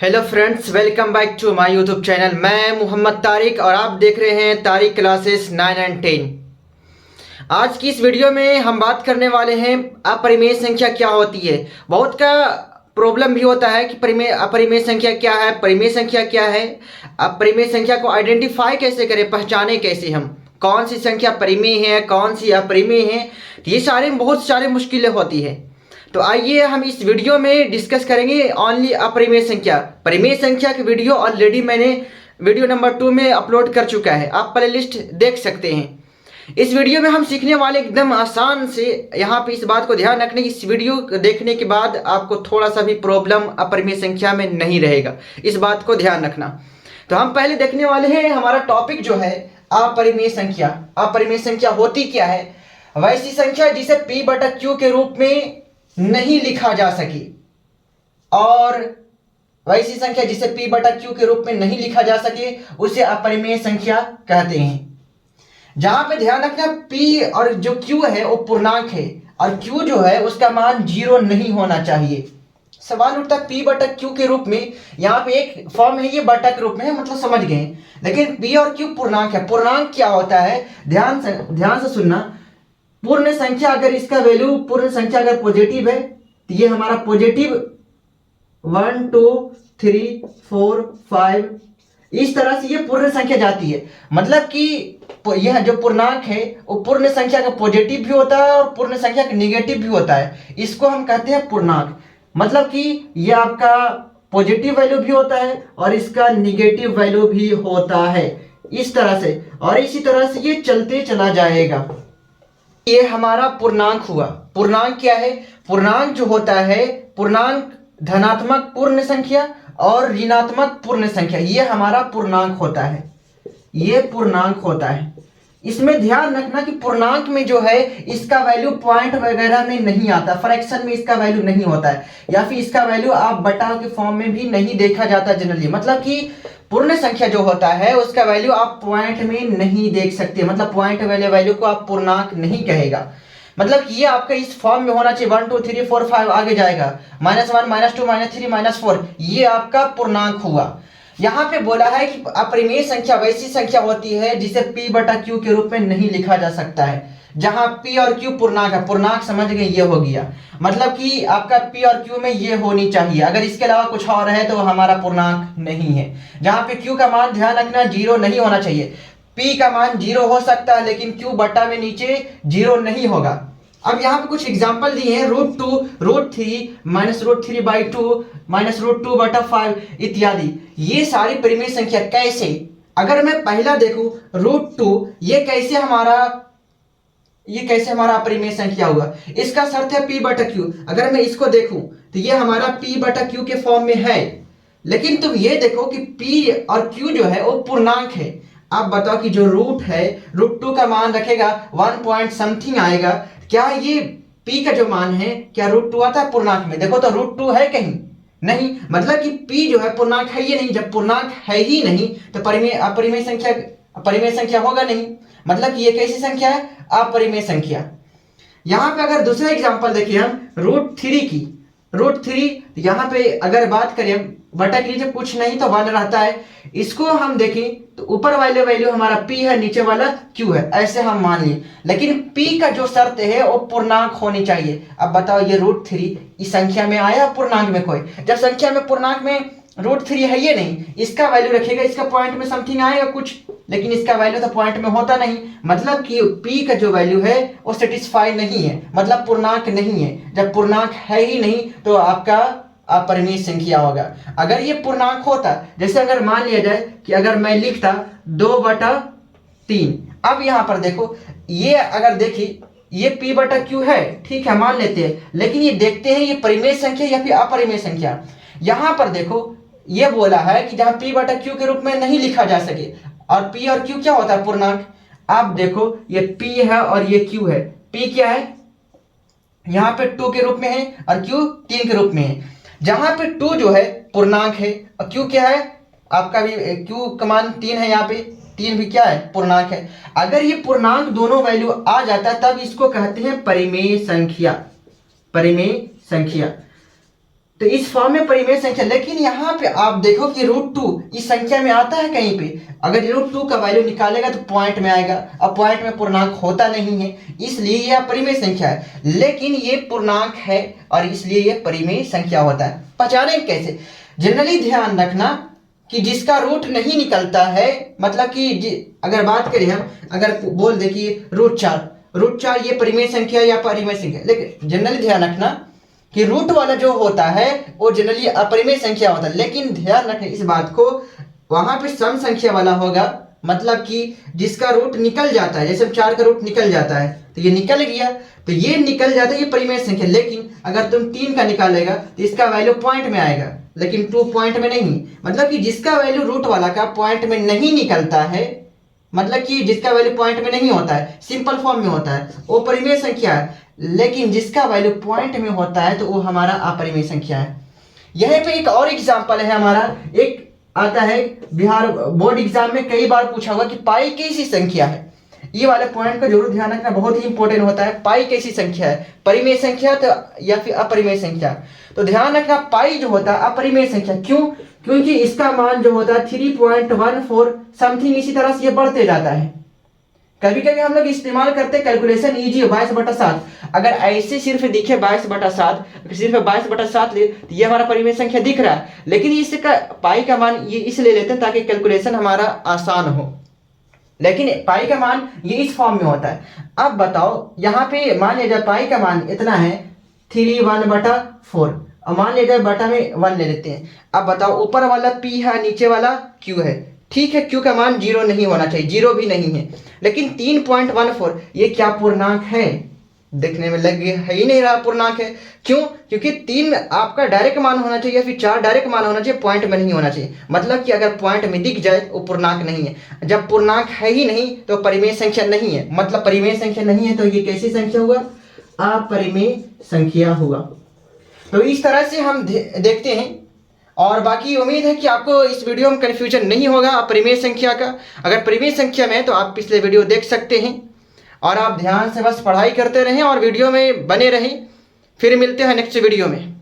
Hello friends, welcome back to my YouTube channel. मैं मोहम्मद तारिक और आप देख रहे हैं तारिक क्लासेस 9 एंड 10। आज की इस वीडियो में हम बात करने वाले हैं अपरिमेय संख्या क्या होती है। बहुत का प्रॉब्लम भी होता है कि अपरिमेय संख्या क्या है, परिमेय संख्या क्या है, अपरिमेय संख्या को आइडेंटिफाई कैसे करें, पहचाने कैसे हम कौन सी संख्या परिमेय है, कौन सी अपरिमेय है। ये बहुत सारे मुश्किलें होती है। तो आइए हम इस वीडियो में डिस्कस करेंगे ओनली अपरिमेय संख्या। परिमेय संख्या की वीडियो ऑलरेडी मैंने वीडियो नंबर 2 में अपलोड कर चुका है, आप प्लेलिस्ट देख सकते हैं। इस वीडियो में हम सीखने वाले एकदम आसान से। यहाँ पे इस बात को ध्यान रखने की, इस वीडियो देखने के बाद आपको थोड़ा सा भी प्रॉब्लम अपरिमेय संख्या में नहीं रहेगा, इस बात को ध्यान रखना। तो हम पहले देखने वाले हैं हमारा टॉपिक जो है अपरिमेय संख्या। अपरिमेय संख्या होती क्या है? वैसी संख्या जिसे p/q के रूप में नहीं लिखा जा सके, और वैसी संख्या जिसे p/q के रूप में नहीं लिखा जा सके उसे अपरिमेय संख्या कहते हैं। जहां पे ध्यान रखना, p और जो q है वो पूर्णांक है, और q जो है उसका मान 0 नहीं होना चाहिए। सवाल उठता है p/q के रूप में, यहाँ पे एक फॉर्म है ये बटा के रूप में है, मतलब समझ गए। लेकिन p और q पूर्णांक है। पूर्णांक क्या होता है, ध्यान से सुनना। पूर्ण संख्या अगर इसका वैल्यू, पूर्ण संख्या अगर पॉजिटिव है तो ये हमारा पॉजिटिव 1 2 3 4 5 इस तरह से ये पूर्ण संख्या जाती है। मतलब कि यह जो पूर्णांक है वो पूर्ण संख्या का पॉजिटिव भी होता है और पूर्ण संख्या का निगेटिव भी होता है। इसको हम कहते हैं पूर्णांक। मतलब कि ये आपका पॉजिटिव वैल्यू भी होता है और इसका निगेटिव वैल्यू भी होता है, इस तरह से। और इसी तरह से ये चलते चला जाएगा। ये हमारा पूर्णांक हुआ। पूर्णांक क्या है? पूर्णांक जो होता है, पूर्णांक धनात्मक पूर्ण संख्या और ऋणात्मक पूर्ण संख्या, ये हमारा पूर्णांक होता है। ये पूर्णांक होता है। इसमें ध्यान रखना कि पूर्णांक में जो है इसका वैल्यू पॉइंट वगैरह में नहीं आता, फ्रैक्शन में इसका वैल्यू नहीं होता है, या फिर इसका वैल्यू आप बटा के फॉर्म में भी नहीं देखा जाता जनरली। मतलब कि पूर्ण संख्या जो होता है उसका वैल्यू आप पॉइंट में नहीं देख सकते, मतलब पॉइंट वाले वैल्यू को आप पूर्णांक नहीं कहेगा। मतलब कि ये आपका इस फॉर्म में होना चाहिए, 1 2 3 4 5 आगे जाएगा, -1 -2 -3 -4, ये आपका पूर्णांक हुआ। यहाँ पे बोला है कि अपरिमेय संख्या वैसी संख्या होती है जिसे p/q के रूप में नहीं लिखा जा सकता है। जहां p और q पूर्णांक है, पूर्णांक समझ गए, ये हो गया। मतलब कि आपका p और q में ये होनी चाहिए, अगर इसके अलावा कुछ और है तो हमारा पूर्णांक नहीं है। जहां पे q का मान ध्यान रखना 0 नहीं होना चाहिए। p का मान 0 हो सकता है लेकिन q बटा में नीचे 0 नहीं होगा। अब यहाँ पे कुछ एग्जांपल दिए हैं, √2 √3 -√3/2 -√2/5 इत्यादि। ये सारी परिमेय संख्या कैसे? अगर मैं पहला देखूं √2, ये कैसे हमारा अपरिमेय संख्या हुआ? इसका शर्त है p/q। अगर मैं इसको देखूं तो ये हमारा p/q के फॉर्म में है। लेकिन तुम ये देखो कि p और q जो है वो पूर्णांक है। आप बताओ कि जो रूट है, √2 का मान रखेगा 1 पॉइंट समथिंग आएगा, क्या ये p का जो मान है क्या √2 आता है पूर्णांक में? देखो तो √2 है कहीं नहीं, मतलब कि p जो है पूर्णांक है ही नहीं। जब पूर्णांक है ही नहीं तो अपरिमेय संख्या होगा नहीं। मतलब कि ये कैसी संख्या है? अपरिमेय संख्या। यहाँ पे अगर दूसरा एग्जांपल देखिए हम √3 की, √3 यहाँ पे अगर बात करें, बटा के नीचे कुछ नहीं तो 1 रहता है। इसको हम देखें तो ऊपर वाले वैल्यू हमारा p है, नीचे वाला q है, ऐसे हम मान लिए। लेकिन p का जो शर्त है वो पूर्णांक होनी चाहिए। अब बताओ ये √3 इस संख्या में आया पूर्णांक में कोई? जब संख्या में पूर्णांक में √3 है ये नहीं, इसका वैल्यू रखेगा, इसका पॉइंट में समथिंग आएगा कुछ, लेकिन इसका वैल्यू तो पॉइंट में होता नहीं। मतलब कि p का जो वैल्यू है वो सेटिस्फाई नहीं है, मतलब पूर्णांक नहीं है। जब पूर्णांक है ही नहीं तो आपका अपरिमेय संख्या होगा। अगर ये पूर्णांक होता, जैसे अगर मान लिया जाए कि अगर मैं लिखता 2/3, अब यहां पर देखो, ये अगर देखिए ये p/q है, ठीक है मान लेते हैं, लेकिन ये देखते हैं ये परिमेय संख्या या फिर अपरिमेय संख्या। यहां पर देखो ये बोला है कि जहां p/q के रूप में नहीं लिखा जा सके, और p और q क्या होता है? पूर्णांक। आप देखो ये p है और ये q है। p क्या है? यहाँ पे 2 के रूप में है और q 3 के रूप में है। जहां पे 2 जो है पूर्णांक है और q क्या है? आपका भी q का मान 3 है, यहाँ पे 3 भी क्या है? पूर्णांक है। अगर ये पूर्णांक दोनों वैल्यू आ जाता है तब इसको कहते हैं परिमेय संख्या। परिमेय संख्या। तो इस फॉर्म में परिमेय संख्या। लेकिन यहाँ पे आप देखो कि √2 इस संख्या में आता है कहीं पे, अगर √2 का वैल्यू निकालेगा तो पॉइंट में आएगा। अब पॉइंट में पूर्णांक होता नहीं है, इसलिए यह अपरिमेय संख्या है। लेकिन ये पूर्णांक है और इसलिए यह परिमेय संख्या होता है। पहचानें कैसे? जनरली ध्यान रखना कि जिसका रूट नहीं निकलता है, मतलब कि अगर बात करें हम, अगर बोल दे कि √4 ये परिमेय संख्या या अपरिमेय संख्या, लेकिन जनरली ध्यान रखना कि रूट वाला जो होता है वो जनरली अपरिमेय संख्या होता है। लेकिन ध्यान रखें इस बात को, वहां पे सम संख्या वाला होगा, मतलब कि जिसका रूट निकल जाता है। जैसे 4 का रूट निकल जाता है तो ये निकल गया, तो ये निकल जाता है, ये परिमेय संख्या। लेकिन अगर तुम 3 का निकालेगा तो इसका वैल्यू पॉइंट में आएगा, लेकिन 2 पॉइंट में नहीं। मतलब कि जिसका वैल्यू रूट वाला का पॉइंट में नहीं निकलता है, मतलब कि जिसका वैल्यू पॉइंट में नहीं होता है, सिंपल फॉर्म में होता है, वो परिमेय संख्या है। लेकिन जिसका वैल्यू पॉइंट में होता है तो वो हमारा अपरिमेय संख्या है। यहाँ पे एक और एग्जांपल है हमारा, एक आता है बिहार बोर्ड एग्जाम में कई बार पूछा हुआ कि पाई कैसी संख्या है। ये वाले पॉइंट का जरूर ध्यान रखना, बहुत ही इंपॉर्टेंट होता है। पाई कैसी संख्या है, परिमेय संख्या तो या फिर अपरिमेय संख्या? तो ध्यान रखना पाई जो होता है अपरिमेय संख्या। क्यों? क्योंकि इसका मान जो होता है 3.14 समथिंग, इसी तरह से ये बढ़ते जाता है। कभी कभी हम लोग इस्तेमाल करते हैं कैलकुलेशन इजी 22/7। अगर ऐसे सिर्फ दिखे 22/7, सिर्फ 22/7 ले तो ये हमारा परिमेय संख्या दिख रहा है। लेकिन इसका पाई का मान ये इसलिए लेते हैं ताकि कैलकुलेशन हमारा आसान हो। लेकिन पाई का मान ये इस फॉर्म में होता है। अब बताओ, यहाँ पे मान लिया जाए पाई का मान इतना है 3/1/4, और मान लिया जाए बटा में 1 ले लेते हैं। अब बताओ, ऊपर वाला p है, नीचे वाला q है। ठीक है, q का मान 0 नहीं होना चाहिए, 0 भी नहीं है। लेकिन 3.14 ये क्या पूर्णांक है? देखने में लगे है ही नहीं रहा पूर्णांक है। क्यों? क्योंकि 3 आपका डायरेक्ट मान होना चाहिए या फिर 4 डायरेक्ट मान होना चाहिए, पॉइंट में नहीं होना चाहिए। मतलब कि अगर पॉइंट में दिख जाए वो पूर्णांक नहीं है। जब पूर्णांक है ही नहीं तो परिमेय संख्या नहीं है। मतलब परिमेय संख्या नहीं है तो ये कैसी संख्या हुआ? अपरिमेय संख्या हुआ। तो इस तरह से हम देखते हैं। और बाकी उम्मीद है कि आपको इस वीडियो में कन्फ्यूजन नहीं होगा अपरिमेय संख्या का। अगर परिमेय संख्या में है तो आप पिछले वीडियो देख सकते हैं। और आप ध्यान से बस पढ़ाई करते रहें और वीडियो में बने रहें। फिर मिलते हैं नेक्स्ट वीडियो में।